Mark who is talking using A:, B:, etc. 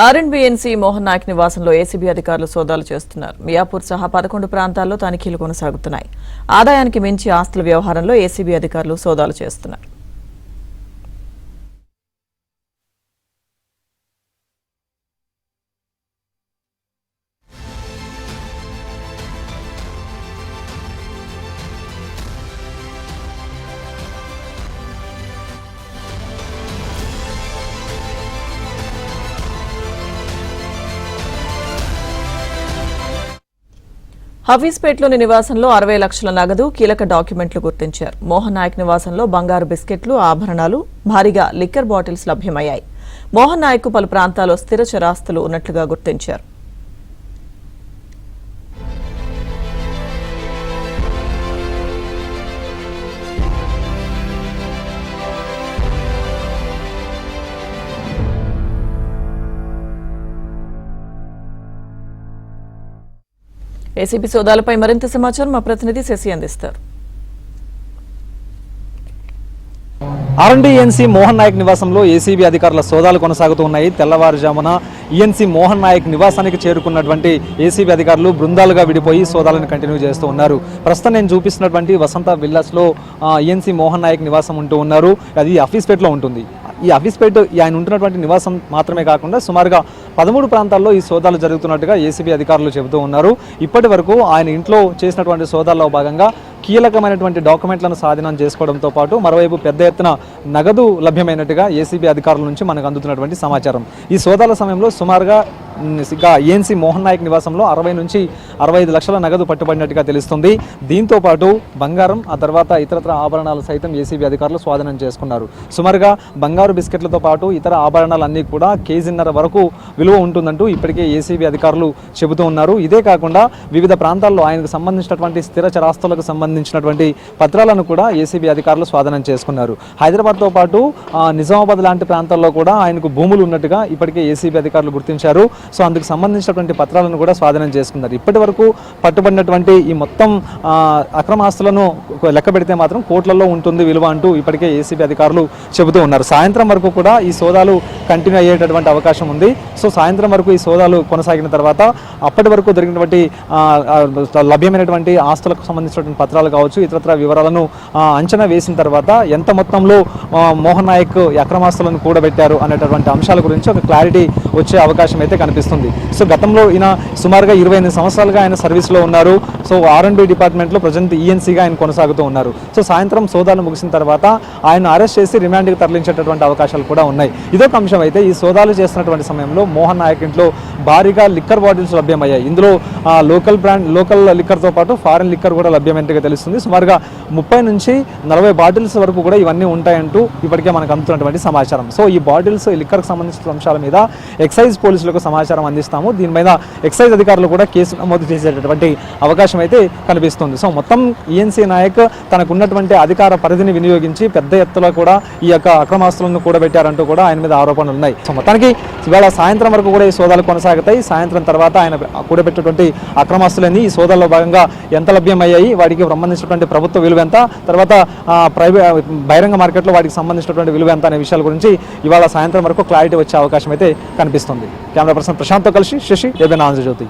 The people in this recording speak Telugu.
A: ఆర్ఎండ్బిఎన్సీ మోహన్ నాయక్ నివాసంలో ఏసీబీ అధికారులు సోదాలు చేస్తున్నారు. మియాపూర్ సహా 11 ప్రాంతాల్లో తనిఖీలు కొనసాగుతున్నాయి. ఆదాయానికి మించి ఆస్తుల వ్యవహారంలో ఏసీబీ అధికారులు సోదాలు చేస్తున్నారు. హఫీజ్పేట్లోని నివాసంలో 60 లక్షల నగదు, కీలక డాక్యుమెంట్లు గుర్తించారు. మోహన్ నాయక్ నివాసంలో బంగారు బిస్కెట్లు, ఆభరణాలు, భారీగా లిక్కర్ బాటిల్స్ లభ్యమయ్యాయి. మోహన్ నాయక్ పలు ప్రాంతాల్లో స్థిర చరాస్తులు ఉన్నట్లుగా గుర్తించారు. ఏసీబీ సోదాలపై మరింత సమాచారం మా ప్రతినిధి శశి అందిస్తారు.
B: ఆర్ఎండ్బిఎన్సీ మోహన్ నాయక్ నివాసంలో ఏసీబీ అధికారుల సోదాలు కొనసాగుతూ ఉన్నాయి. తెల్లవారుజామున ఈఎన్సీ మోహన్ నాయక్ నివాసానికి చేరుకున్నటువంటి ఏసీబీ అధికారులు బృందాలుగా విడిపోయి సోదాలను కంటిన్యూ చేస్తూ ఉన్నారు. ప్రస్తుతం నేను చూపిస్తున్నటువంటి వసంత విల్లాస్లో ఈఎన్సీ మోహన్ నాయక్ నివాసం ఉంటూ ఉన్నారు. అది హఫీజ్పేట్లో ఉంటుంది. ఈ హఫీజ్పేట్ ఆయన ఉంటున్నటువంటి నివాసం మాత్రమే కాకుండా సుమారుగా 13 ప్రాంతాల్లో ఈ సోదాలు జరుగుతున్నట్టుగా ఏసీబీ అధికారులు చెబుతూ ఉన్నారు. ఇప్పటి వరకు ఆయన ఇంట్లో చేసినటువంటి సోదాల్లో భాగంగా కీలకమైనటువంటి డాక్యుమెంట్లను స్వాధీనం చేసుకోవడంతో పాటు మరోవైపు పెద్ద ఎత్తున నగదు లభ్యమైనట్టుగా ఏసీబీ అధికారుల నుంచి మనకు అందుతున్నటువంటి సమాచారం. ఈ సోదాల సమయంలో సుమారుగా ఈఎన్సీ మోహన్ నాయక్ నివాసంలో 60 నుంచి 65 లక్షల నగదు పట్టుబడినట్టుగా తెలుస్తుంది. దీంతో పాటు బంగారం, ఆ తర్వాత ఇతరత్ర ఆభరణాలు సైతం ఏసీబీ అధికారులు స్వాధీనం చేసుకున్నారు. సుమారుగా బంగారు బిస్కెట్లతో పాటు ఇతర ఆభరణాలన్నీ కూడా కేజీన్నర వరకు విలువ ఉంటుందంటూ ఇప్పటికే ఏసీబీ అధికారులు చెబుతూ ఉన్నారు. ఇదే కాకుండా వివిధ ప్రాంతాల్లో ఆయనకు సంబంధించినటువంటి స్థిర చరాస్తులకు సంబంధించినటువంటి పత్రాలను కూడా ఏసీబీ అధికారులు స్వాధీనం చేసుకున్నారు. హైదరాబాద్తో పాటు నిజామాబాద్ లాంటి ప్రాంతాల్లో కూడా ఆయనకు భూములు ఉన్నట్టుగా ఇప్పటికే ఏసీబీ అధికారులు గుర్తించారు. సో అందుకు సంబంధించినటువంటి పత్రాలను కూడా స్వాధీనం చేసుకున్నారు. ఇప్పటి వరకు పట్టుబడినటువంటి ఈ మొత్తం అక్రమాస్తులను లెక్క పెడితే మాత్రం కోట్లలో ఉంటుంది విలువ అంటూ ఇప్పటికే ఏసీబీ అధికారులు చెబుతూ ఉన్నారు. సాయంత్రం వరకు కూడా ఈ సోదాలు కంటిన్యూ అయ్యేటటువంటి అవకాశం ఉంది. సో సాయంత్రం వరకు ఈ సోదాలు కొనసాగిన తర్వాత అప్పటి వరకు దొరికినటువంటి లభ్యమైనటువంటి ఆస్తులకు సంబంధించినటువంటి పత్రాలు కావచ్చు, ఇతరత్ర వివరాలను అంచనా వేసిన తర్వాత ఎంత మొత్తంలో మోహన్ నాయక్ అక్రమాస్తులను కూడబెట్టారు అనేటటువంటి అంశాల గురించి ఒక క్లారిటీ వచ్చే అవకాశం అయితే కనిపిస్తుంది. సో గతంలో ఈయన సుమారుగా 28 సంవత్సరాలుగా ఆయన సర్వీస్లో ఉన్నారు. సో ఆర్ఎండ్బి డిపార్ట్మెంట్లో ప్రజెంట్ ఈఎన్సీగా ఆయన కొనసాగుతూ ఉన్నారు. సో సాయంత్రం సోదాలు ముగిసిన తర్వాత ఆయన అరెస్ట్ చేసి రిమాండ్కి తరలించేటటువంటి అవకాశాలు కూడా ఉన్నాయి. ఇదొక అంశం అయితే ఈ సోదాలు చేస్తున్నటువంటి సమయంలో మోహన్ నాయక్ ఇంట్లో భారీగా లిక్కర్ బాటిల్స్ లభ్యమయ్యాయి. ఇందులో లోకల్ లిక్కర్తో పాటు ఫారెన్ లిక్కర్ కూడా లభ్యమైనట్టుగా తెలుస్తుంది. సుమారుగా 30 నుంచి 40 బాటిల్స్ వరకు కూడా ఇవన్నీ ఉంటాయంటూ ఇప్పటికే మనకు అందుతున్నటువంటి సమాచారం. సో ఈ బాటిల్స్ లిక్కర్కి సంబంధించిన అంశాల మీద ఎక్సైజ్ పోలీసులకు సమాచారం అందిస్తాము. దీని మీద ఎక్సైజ్ అధికారులు కూడా కేసు నమోదు చేసేటటువంటి అవకాశం అయితే కనిపిస్తుంది. సో మొత్తం ఈఎన్సీ నాయక్ తనకున్నటువంటి అధికార పరిధిని వినియోగించి పెద్ద ఎత్తులో కూడా ఈ యొక్క అక్రమాస్తులను కూడబెట్టారంటూ కూడా ఆయన మీద ఆరోపణలు ఉన్నాయి. సో మొత్తానికి ఇవాళ సాయంత్రం వరకు కూడా ఈ సోదాలు కొనసాగుతాయి. సాయంత్రం తర్వాత ఆయన కూడబెట్టినటువంటి అక్రమాస్తులన్నీ ఈ సోదాల్లో భాగంగా ఎంత లభ్యమయ్యాయి, వాటికి సంబంధించినటువంటి ప్రభుత్వ విలువ ఎంత, తర్వాత బహిరంగ మార్కెట్లో వాటికి సంబంధించినటువంటి విలువ ఎంత అనే విషయాల గురించి ఇవాళ సాయంత్రం వరకు క్లారిటీ వచ్చే అవకాశం అయితే కనిపిస్తుంది. కెమెరా పర్సన్ ప్రశాంత్తో కలిసి శశి, ఏబిఎన్ ఆంధ్రజ్యోతి.